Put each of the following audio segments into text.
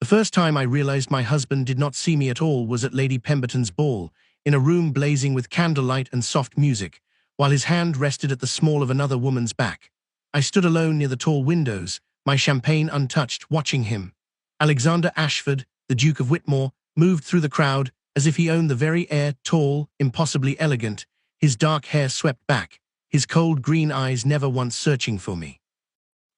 The first time I realized my husband did not see me at all was at Lady Pemberton's ball, in a room blazing with candlelight and soft music, while his hand rested at the small of another woman's back. I stood alone near the tall windows, my champagne untouched, watching him. Alexander Ashford, the Duke of Whitmore, moved through the crowd as if he owned the very air, tall, impossibly elegant, his dark hair swept back, his cold green eyes never once searching for me.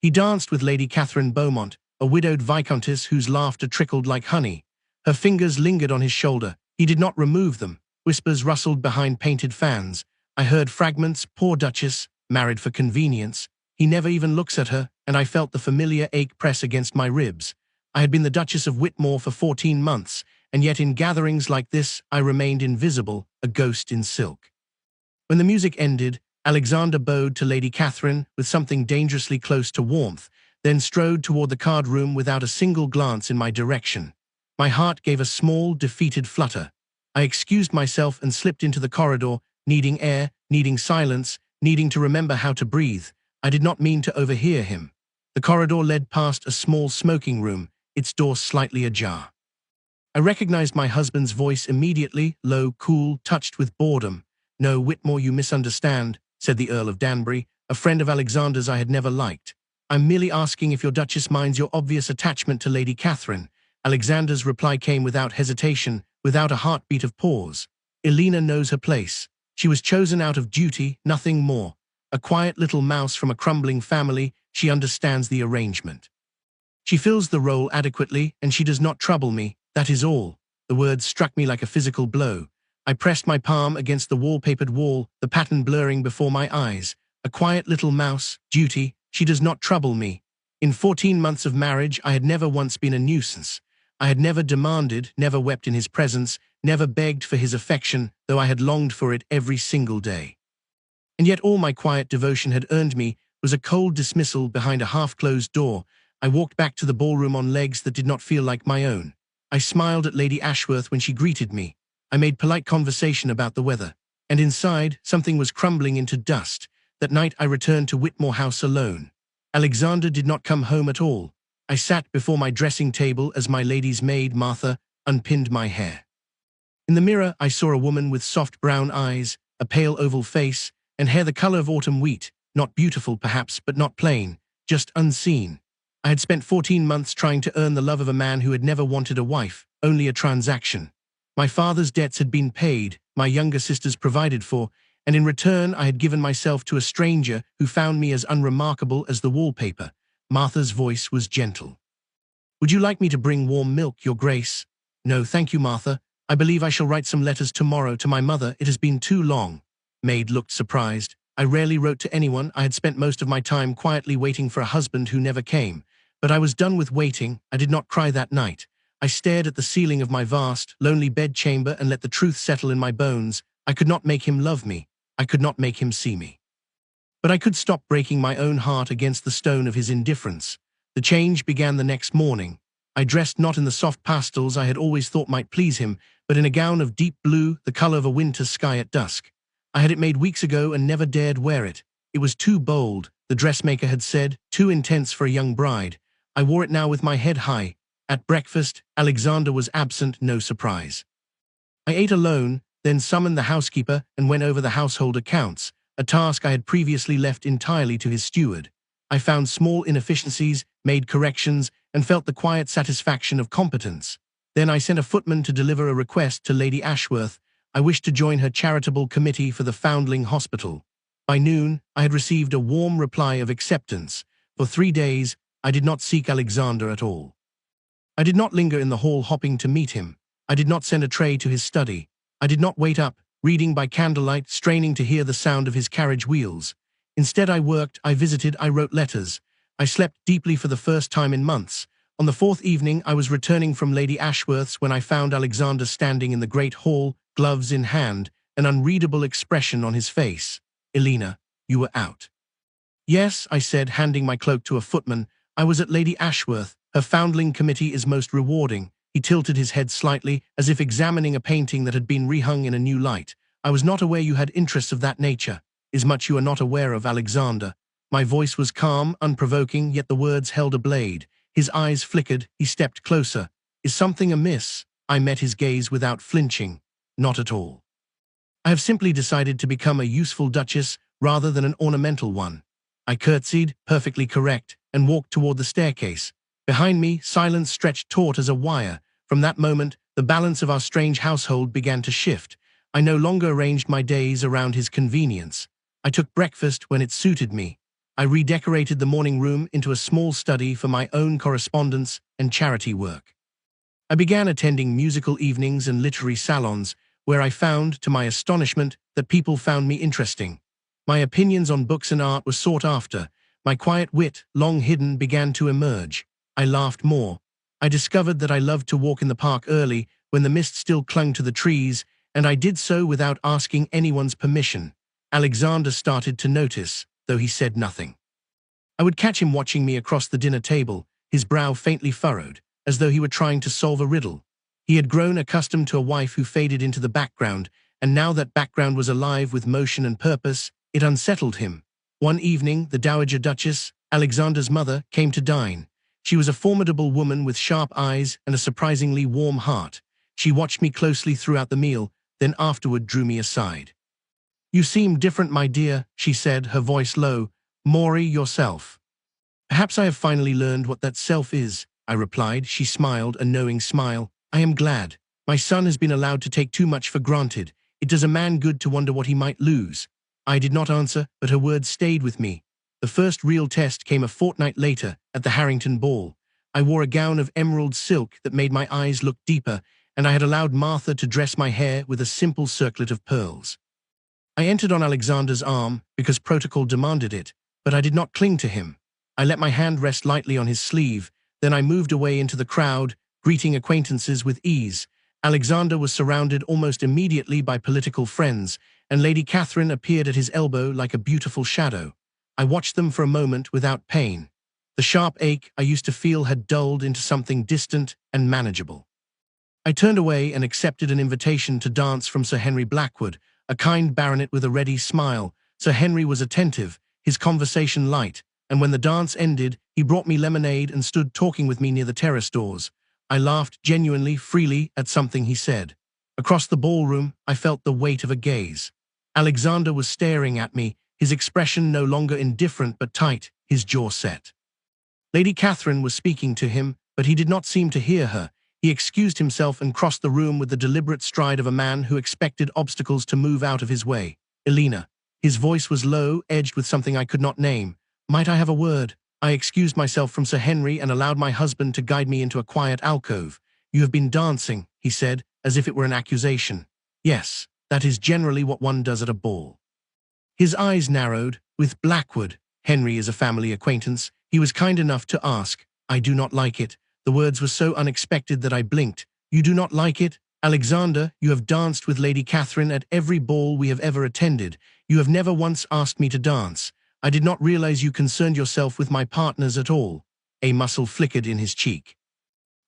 He danced with Lady Catherine Beaumont, a widowed viscountess whose laughter trickled like honey. Her fingers lingered on his shoulder. He did not remove them. Whispers rustled behind painted fans. I heard fragments, poor Duchess, married for convenience. He never even looks at her, and I felt the familiar ache press against my ribs. I had been the Duchess of Whitmore for 14 months, and yet in gatherings like this I remained invisible, a ghost in silk. When the music ended, Alexander bowed to Lady Catherine with something dangerously close to warmth, then strode toward the card room without a single glance in my direction. My heart gave a small, defeated flutter. I excused myself and slipped into the corridor, needing air, needing silence, needing to remember how to breathe. I did not mean to overhear him. The corridor led past a small smoking room, its door slightly ajar. I recognized my husband's voice immediately, low, cool, touched with boredom. "No, Whitmore, you misunderstand," said the Earl of Danbury, a friend of Alexander's I had never liked. "I'm merely asking if your Duchess minds your obvious attachment to Lady Catherine." Alexander's reply came without hesitation, without a heartbeat of pause. "Elena knows her place. She was chosen out of duty, nothing more. A quiet little mouse from a crumbling family, she understands the arrangement. She fills the role adequately, and she does not trouble me, that is all." The words struck me like a physical blow. I pressed my palm against the wallpapered wall, the pattern blurring before my eyes. A quiet little mouse, duty, she does not trouble me. In 14 months of marriage, I had never once been a nuisance. I had never demanded, never wept in his presence, never begged for his affection, though I had longed for it every single day. And yet all my quiet devotion had earned me was a cold dismissal behind a half-closed door. I walked back to the ballroom on legs that did not feel like my own. I smiled at Lady Ashworth when she greeted me. I made polite conversation about the weather. And inside, something was crumbling into dust. That night I returned to Whitmore House alone. Alexander did not come home at all. I sat before my dressing table as my lady's maid, Martha, unpinned my hair. In the mirror, I saw a woman with soft brown eyes, a pale oval face, and hair the color of autumn wheat, not beautiful perhaps, but not plain, just unseen. I had spent 14 months trying to earn the love of a man who had never wanted a wife, only a transaction. My father's debts had been paid, my younger sisters provided for, and in return I had given myself to a stranger who found me as unremarkable as the wallpaper. Martha's voice was gentle. "Would you like me to bring warm milk, Your Grace?" "No, thank you, Martha. I believe I shall write some letters tomorrow to my mother. It has been too long." Maid looked surprised. I rarely wrote to anyone. I had spent most of my time quietly waiting for a husband who never came. But I was done with waiting. I did not cry that night. I stared at the ceiling of my vast, lonely bedchamber and let the truth settle in my bones. I could not make him love me. I could not make him see me. But I could stop breaking my own heart against the stone of his indifference. The change began the next morning. I dressed not in the soft pastels I had always thought might please him, but in a gown of deep blue, the color of a winter sky at dusk. I had it made weeks ago and never dared wear it. It was too bold, the dressmaker had said, too intense for a young bride. I wore it now with my head high. At breakfast, Alexander was absent, no surprise. I ate alone, then summoned the housekeeper and went over the household accounts, a task I had previously left entirely to his steward. I found small inefficiencies, made corrections, and felt the quiet satisfaction of competence. Then I sent a footman to deliver a request to Lady Ashworth. I wished to join her charitable committee for the Foundling Hospital. By noon, I had received a warm reply of acceptance. For 3 days, I did not seek Alexander at all. I did not linger in the hall hoping to meet him. I did not send a tray to his study. I did not wait up, reading by candlelight, straining to hear the sound of his carriage wheels. Instead I worked, I visited, I wrote letters. I slept deeply for the first time in months. On the 4th evening I was returning from Lady Ashworth's when I found Alexander standing in the great hall, gloves in hand, an unreadable expression on his face. "Elena, you were out." "Yes," I said, handing my cloak to a footman. "I was at Lady Ashworth. Her Foundling committee is most rewarding." He tilted his head slightly, as if examining a painting that had been rehung in a new light. "I was not aware you had interests of that nature." "Is much you are not aware of, Alexander." My voice was calm, unprovoking, yet the words held a blade. His eyes flickered, he stepped closer. Is something amiss? I met his gaze without flinching. Not at all. I have simply decided to become a useful duchess rather than an ornamental one. I curtsied, perfectly correct, and walked toward the staircase. Behind me, silence stretched taut as a wire. From that moment, the balance of our strange household began to shift. I no longer arranged my days around his convenience. I took breakfast when it suited me. I redecorated the morning room into a small study for my own correspondence and charity work. I began attending musical evenings and literary salons, where I found, to my astonishment, that people found me interesting. My opinions on books and art were sought after. My quiet wit, long hidden, began to emerge. I laughed more. I discovered that I loved to walk in the park early, when the mist still clung to the trees, and I did so without asking anyone's permission. Alexander started to notice, though he said nothing. I would catch him watching me across the dinner table, his brow faintly furrowed, as though he were trying to solve a riddle. He had grown accustomed to a wife who faded into the background, and now that background was alive with motion and purpose, it unsettled him. One evening, the Dowager Duchess, Alexander's mother, came to dine. She was a formidable woman with sharp eyes and a surprisingly warm heart. She watched me closely throughout the meal, then afterward drew me aside. "You seem different, my dear," she said, her voice low. "More yourself." "Perhaps I have finally learned what that self is," I replied. She smiled, a knowing smile. "I am glad. My son has been allowed to take too much for granted. It does a man good to wonder what he might lose." I did not answer, but her words stayed with me. The first real test came a fortnight later, at the Harrington ball. I wore a gown of emerald silk that made my eyes look deeper, and I had allowed Martha to dress my hair with a simple circlet of pearls. I entered on Alexander's arm, because protocol demanded it, but I did not cling to him. I let my hand rest lightly on his sleeve, then I moved away into the crowd, greeting acquaintances with ease. Alexander was surrounded almost immediately by political friends, and Lady Catherine appeared at his elbow like a beautiful shadow. I watched them for a moment without pain. The sharp ache I used to feel had dulled into something distant and manageable. I turned away and accepted an invitation to dance from Sir Henry Blackwood, a kind baronet with a ready smile. Sir Henry was attentive, his conversation light, and when the dance ended, he brought me lemonade and stood talking with me near the terrace doors. I laughed genuinely, freely, at something he said. Across the ballroom, I felt the weight of a gaze. Alexander was staring at me, his expression no longer indifferent but tight, his jaw set. Lady Catherine was speaking to him, but he did not seem to hear her. He excused himself and crossed the room with the deliberate stride of a man who expected obstacles to move out of his way. "Elena." His voice was low, edged with something I could not name. "Might I have a word?" I excused myself from Sir Henry and allowed my husband to guide me into a quiet alcove. "You have been dancing," he said, as if it were an accusation. "Yes, that is generally what one does at a ball." His eyes narrowed. "With Blackwood." "Henry is a family acquaintance. He was kind enough to ask." "I do not like it." The words were so unexpected that I blinked. "You do not like it? Alexander, you have danced with Lady Catherine at every ball we have ever attended. You have never once asked me to dance. I did not realize you concerned yourself with my partners at all." A muscle flickered in his cheek.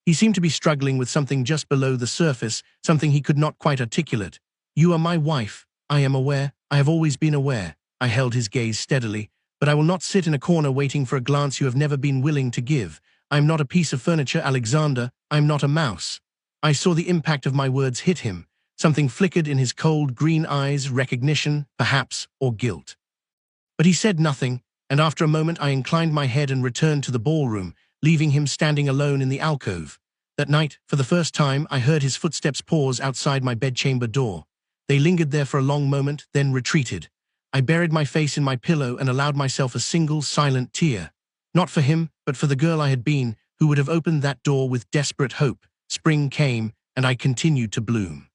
He seemed to be struggling with something just below the surface, something he could not quite articulate. "You are my wife. I am aware. I have always been aware." I held his gaze steadily. "But I will not sit in a corner waiting for a glance you have never been willing to give. I am not a piece of furniture, Alexander. I am not a mouse." I saw the impact of my words hit him. Something flickered in his cold green eyes, recognition, perhaps, or guilt. But he said nothing, and after a moment I inclined my head and returned to the ballroom, leaving him standing alone in the alcove. That night, for the first time, I heard his footsteps pause outside my bedchamber door. They lingered there for a long moment, then retreated. I buried my face in my pillow and allowed myself a single, silent tear. Not for him, but for the girl I had been, who would have opened that door with desperate hope. Spring came, and I continued to bloom.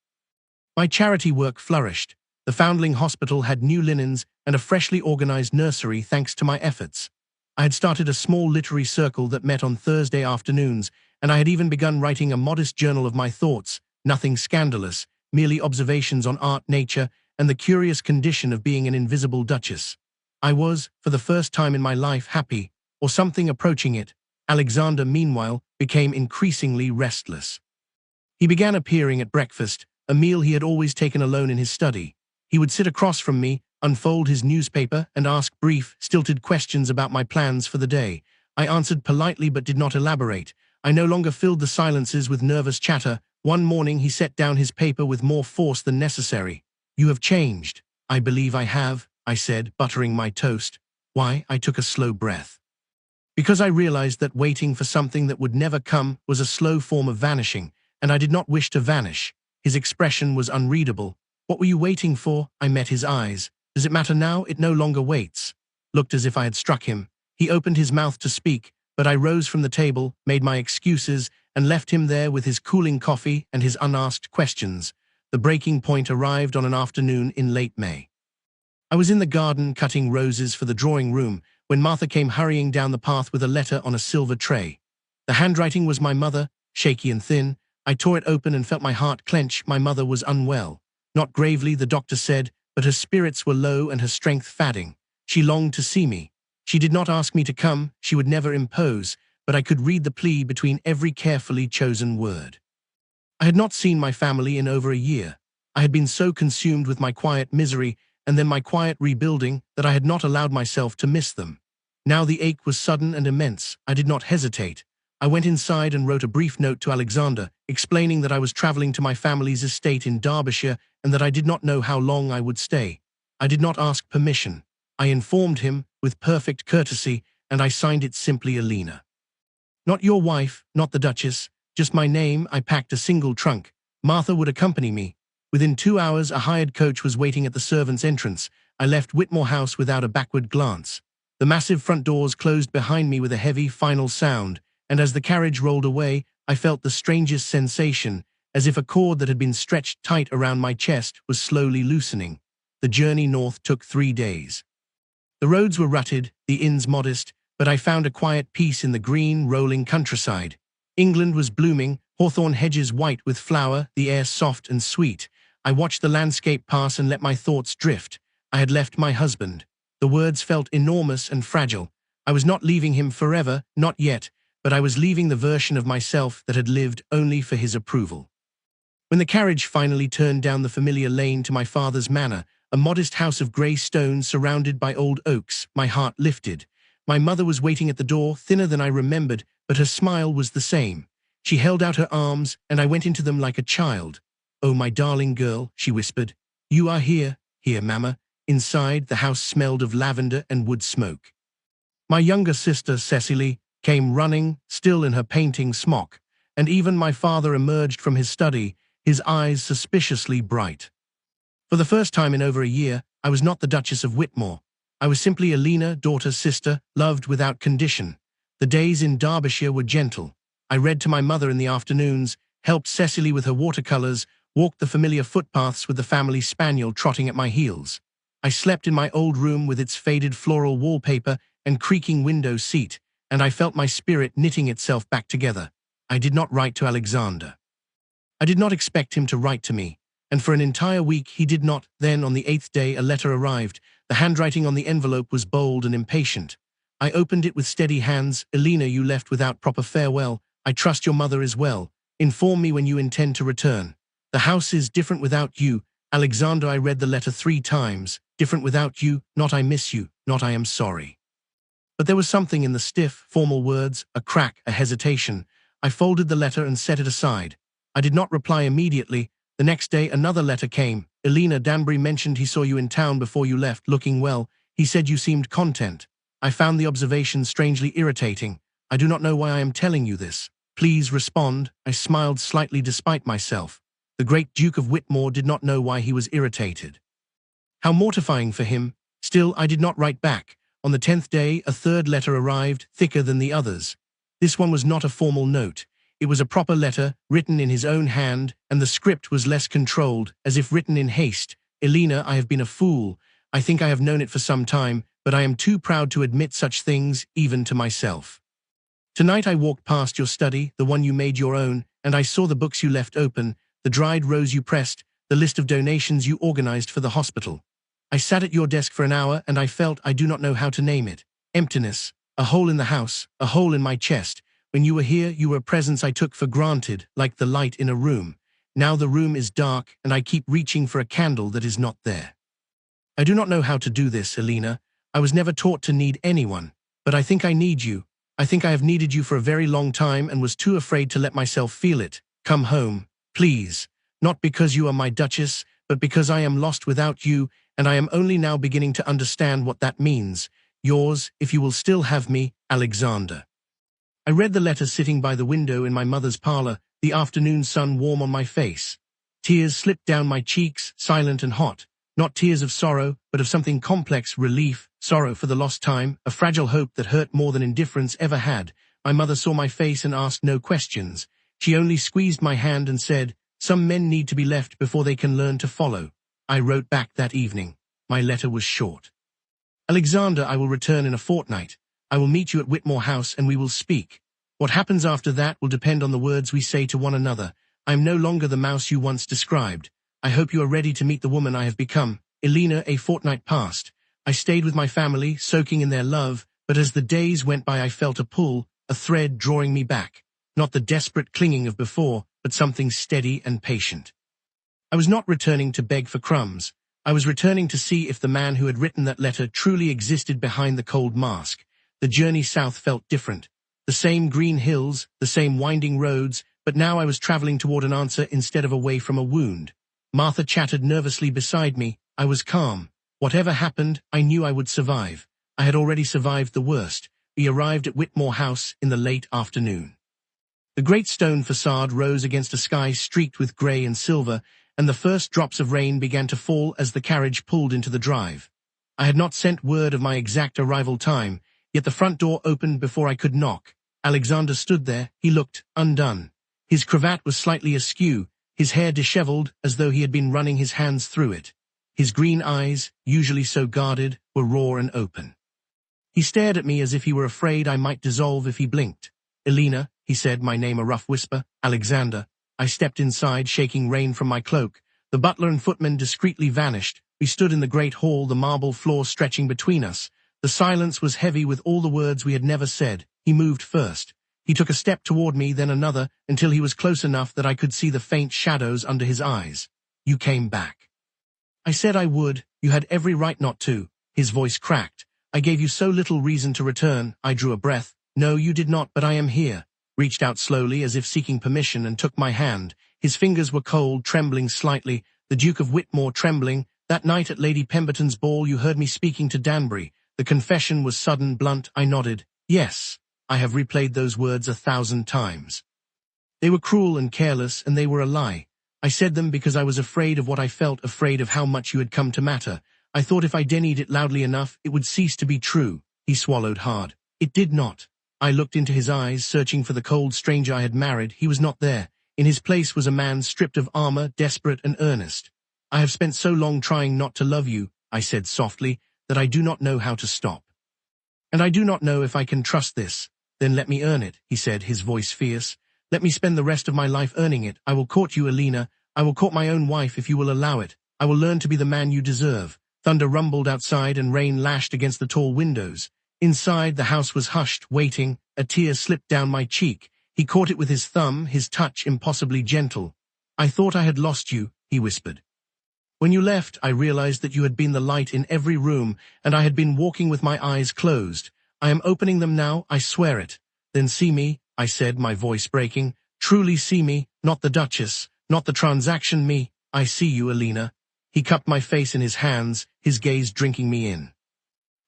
My charity work flourished. The Foundling Hospital had new linens and a freshly organized nursery thanks to my efforts. I had started a small literary circle that met on Thursday afternoons, and I had even begun writing a modest journal of my thoughts, nothing scandalous, merely observations on art, nature, and the curious condition of being an invisible duchess. I was, for the first time in my life, happy, or something approaching it. Alexander, meanwhile, became increasingly restless. He began appearing at breakfast, a meal he had always taken alone in his study. He would sit across from me, unfold his newspaper, and ask brief, stilted questions about my plans for the day. I answered politely but did not elaborate. I no longer filled the silences with nervous chatter. One morning he set down his paper with more force than necessary. "You have changed." "I believe I have," I said, buttering my toast. "Why?" I took a slow breath. Because I realized that waiting for something that would never come was a slow form of vanishing, and I did not wish to vanish. His expression was unreadable. "What were you waiting for?" I met his eyes. "Does it matter now? It no longer waits." Looked as if I had struck him. He opened his mouth to speak, but I rose from the table, made my excuses, and left him there with his cooling coffee and his unasked questions. The breaking point arrived on an afternoon in late May. I was in the garden cutting roses for the drawing room when Martha came hurrying down the path with a letter on a silver tray. The handwriting was my mother, shaky and thin. I tore it open and felt my heart clench. My mother was unwell. Not gravely, the doctor said, but her spirits were low and her strength fading. She longed to see me. She did not ask me to come, she would never impose, but I could read the plea between every carefully chosen word. I had not seen my family in over a year. I had been so consumed with my quiet misery and then my quiet rebuilding that I had not allowed myself to miss them. Now the ache was sudden and immense. I did not hesitate. I went inside and wrote a brief note to Alexander, explaining that I was traveling to my family's estate in Derbyshire and that I did not know how long I would stay. I did not ask permission. I informed him with perfect courtesy, and I signed it simply Alina. Not your wife, not the Duchess, just my name. I packed a single trunk. Martha would accompany me. Within 2 hours, a hired coach was waiting at the servants' entrance. I left Whitmore House without a backward glance. The massive front doors closed behind me with a heavy, final sound, and as the carriage rolled away, I felt the strangest sensation, as if a cord that had been stretched tight around my chest was slowly loosening. The journey north took 3 days. The roads were rutted, the inns modest, but I found a quiet peace in the green, rolling countryside. England was blooming, hawthorn hedges white with flower, the air soft and sweet. I watched the landscape pass and let my thoughts drift. I had left my husband. The words felt enormous and fragile. I was not leaving him forever, not yet, but I was leaving the version of myself that had lived only for his approval. When the carriage finally turned down the familiar lane to my father's manor, a modest house of grey stone surrounded by old oaks, my heart lifted. My mother was waiting at the door, thinner than I remembered, but her smile was the same. She held out her arms, and I went into them like a child. "Oh, my darling girl," she whispered. "You are here." "Here, Mama." Inside, the house smelled of lavender and wood smoke. My younger sister, Cecily, came running, still in her painting smock, and even my father emerged from his study, his eyes suspiciously bright. For the first time in over a year, I was not the Duchess of Whitmore. I was simply Alina, daughter, sister, loved without condition. The days in Derbyshire were gentle. I read to my mother in the afternoons, helped Cecily with her watercolors, walked the familiar footpaths with the family spaniel trotting at my heels. I slept in my old room with its faded floral wallpaper and creaking window seat, and I felt my spirit knitting itself back together. I did not write to Alexander. I did not expect him to write to me, and for an entire week he did not. Then, on the 8th day, a letter arrived. The handwriting on the envelope was bold and impatient. I opened it with steady hands. "Alina, you left without proper farewell. I trust your mother is well. Inform me when you intend to return. The house is different without you. Alexander." I read the letter 3 times. Different without you, not "I miss you," not "I am sorry." But there was something in the stiff, formal words, a crack, a hesitation. I folded the letter and set it aside. I did not reply immediately. The next day, another letter came. "Alina, Danbury mentioned he saw you in town before you left, looking well. He said you seemed content." I found the observation strangely irritating. "I do not know why I am telling you this. Please respond." I smiled slightly despite myself. The great Duke of Whitmore did not know why he was irritated. How mortifying for him. Still, I did not write back. On the 10th day, a third letter arrived, thicker than the others. This one was not a formal note. It was a proper letter, written in his own hand, and the script was less controlled, as if written in haste. "Alina, I have been a fool. I think I have known it for some time, but I am too proud to admit such things, even to myself. Tonight I walked past your study, the one you made your own, and I saw the books you left open, the dried rose you pressed, the list of donations you organized for the hospital. I sat at your desk for an hour, and I felt, I do not know how to name it, emptiness, a hole in the house, a hole in my chest. When you were here, you were a presence I took for granted, like the light in a room. Now the room is dark, and I keep reaching for a candle that is not there. I do not know how to do this, Alina. I was never taught to need anyone, but I think I need you. I think I have needed you for a very long time and was too afraid to let myself feel it. Come home, please. Not because you are my Duchess, but because I am lost without you, and I am only now beginning to understand what that means. Yours, if you will still have me, Alexander. I read the letter sitting by the window in my mother's parlor, the afternoon sun warm on my face. Tears slipped down my cheeks, silent and hot. Not tears of sorrow, but of something complex: relief, sorrow for the lost time, a fragile hope that hurt more than indifference ever had. My mother saw my face and asked no questions. She only squeezed my hand and said, "Some men need to be left before they can learn to follow." I wrote back that evening. My letter was short. Alexander, I will return in a fortnight. I will meet you at Whitmore House and we will speak. What happens after that will depend on the words we say to one another. I am no longer the mouse you once described. I hope you are ready to meet the woman I have become. Elena. A fortnight passed. I stayed with my family, soaking in their love, but as the days went by I felt a pull, a thread drawing me back. Not the desperate clinging of before, but something steady and patient. I was not returning to beg for crumbs. I was returning to see if the man who had written that letter truly existed behind the cold mask. The journey south felt different. The same green hills, the same winding roads, but now I was traveling toward an answer instead of away from a wound. Martha chattered nervously beside me. I was calm. Whatever happened, I knew I would survive. I had already survived the worst. We arrived at Whitmore House in the late afternoon. The great stone facade rose against a sky streaked with grey and silver, and the first drops of rain began to fall as the carriage pulled into the drive. I had not sent word of my exact arrival time, yet the front door opened before I could knock. Alexander stood there. He looked undone. His cravat was slightly askew, his hair disheveled as though he had been running his hands through it. His green eyes, usually so guarded, were raw and open. He stared at me as if he were afraid I might dissolve if he blinked. "Elena," he said, my name a rough whisper. "Alexander." I stepped inside, shaking rain from my cloak. The butler and footman discreetly vanished. We stood in the great hall, the marble floor stretching between us. The silence was heavy with all the words we had never said. He moved first. He took a step toward me, then another, until he was close enough that I could see the faint shadows under his eyes. "You came back." "I said I would. You had every right not to." His voice cracked. "I gave you so little reason to return." I drew a breath. "No, you did not, but I am here." Reached out slowly as if seeking permission and took my hand. His fingers were cold, trembling slightly. The Duke of Whitmore trembling. "That night at Lady Pemberton's ball you heard me speaking to Danbury." The confession was sudden, blunt. I nodded. "Yes. I have replayed those words 1,000 times. They were cruel and careless, and they were a lie. I said them because I was afraid of what I felt, afraid of how much you had come to matter. I thought if I denied it loudly enough, it would cease to be true." He swallowed hard. "It did not." I looked into his eyes, searching for the cold stranger I had married. He was not there. In his place was a man stripped of armor, desperate and earnest. "I have spent so long trying not to love you," I said softly, "that I do not know how to stop. And I do not know if I can trust this." "Then let me earn it," he said, his voice fierce. "Let me spend the rest of my life earning it. I will court you, Elena. I will court my own wife if you will allow it. I will learn to be the man you deserve." Thunder rumbled outside and rain lashed against the tall windows. Inside, the house was hushed, waiting. A tear slipped down my cheek. He caught it with his thumb, his touch impossibly gentle. "I thought I had lost you," he whispered. "When you left, I realized that you had been the light in every room, and I had been walking with my eyes closed. I am opening them now, I swear it." "Then see me," I said, my voice breaking. "Truly see me, not the Duchess, not the transaction, me. I see you, Elena." He cupped my face in his hands, his gaze drinking me in.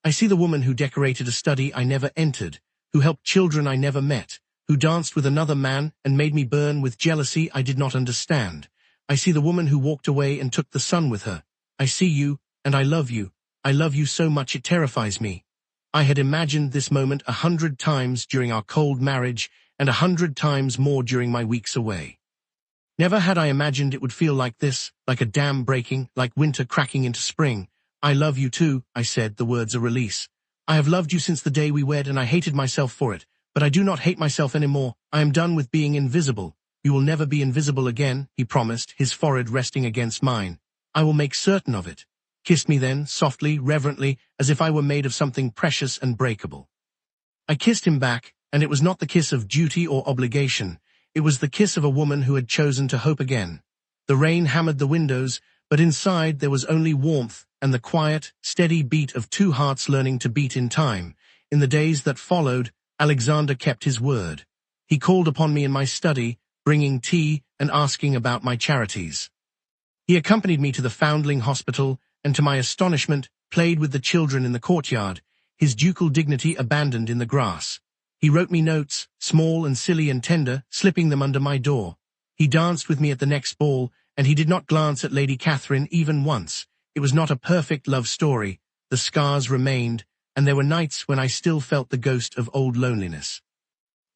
"I see the woman who decorated a study I never entered, who helped children I never met, who danced with another man and made me burn with jealousy I did not understand. I see the woman who walked away and took the sun with her. I see you, and I love you. I love you so much it terrifies me." I had imagined this moment 100 times during our cold marriage and 100 times more during my weeks away. Never had I imagined it would feel like this, like a dam breaking, like winter cracking into spring. "I love you too," I said, the words a release. "I have loved you since the day we wed, and I hated myself for it. But I do not hate myself anymore. I am done with being invisible." "You will never be invisible again," he promised, his forehead resting against mine. "I will make certain of it." Kissed me then, softly, reverently, as if I were made of something precious and breakable. I kissed him back, and it was not the kiss of duty or obligation. It was the kiss of a woman who had chosen to hope again. The rain hammered the windows, but inside there was only warmth and the quiet, steady beat of two hearts learning to beat in time. In the days that followed, Alexander kept his word. He called upon me in my study, bringing tea and asking about my charities. He accompanied me to the foundling hospital and, to my astonishment, played with the children in the courtyard, his ducal dignity abandoned in the grass. He wrote me notes, small and silly and tender, slipping them under my door. He danced with me at the next ball, and he did not glance at Lady Catherine even once. It was not a perfect love story. The scars remained, and there were nights when I still felt the ghost of old loneliness.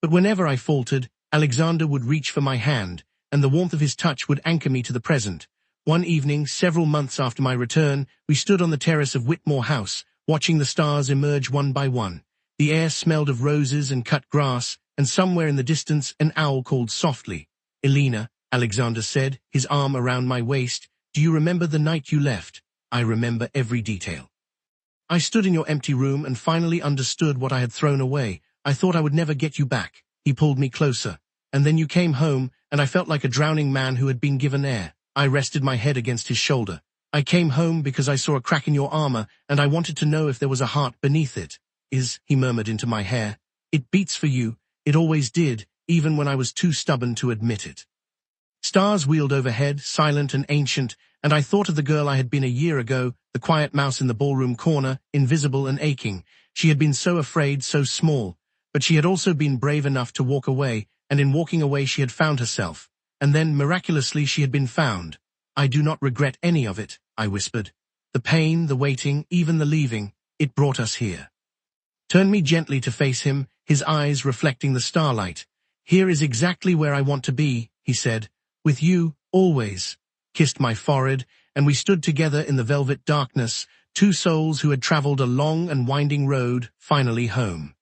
But whenever I faltered, Alexander would reach for my hand, and the warmth of his touch would anchor me to the present. One evening, several months after my return, we stood on the terrace of Whitmore House, watching the stars emerge one by one. The air smelled of roses and cut grass, and somewhere in the distance an owl called softly. "Elena," Alexander said, his arm around my waist, "do you remember the night you left?" "I remember every detail. I stood in your empty room and finally understood what I had thrown away. I thought I would never get you back." He pulled me closer. "And then you came home, and I felt like a drowning man who had been given air." I rested my head against his shoulder. "I came home because I saw a crack in your armor, and I wanted to know if there was a heart beneath it." He murmured into my hair. "It beats for you. It always did, even when I was too stubborn to admit it." Stars wheeled overhead, silent and ancient, and I thought of the girl I had been a year ago, the quiet mouse in the ballroom corner, invisible and aching. She had been so afraid, so small, but she had also been brave enough to walk away, and in walking away she had found herself. And then, miraculously, she had been found. "I do not regret any of it," I whispered. "The pain, the waiting, even the leaving, it brought us here." Turned me gently to face him, his eyes reflecting the starlight. "Here is exactly where I want to be," he said. "With you, always." Kissed my forehead, and we stood together in the velvet darkness, two souls who had traveled a long and winding road, finally home.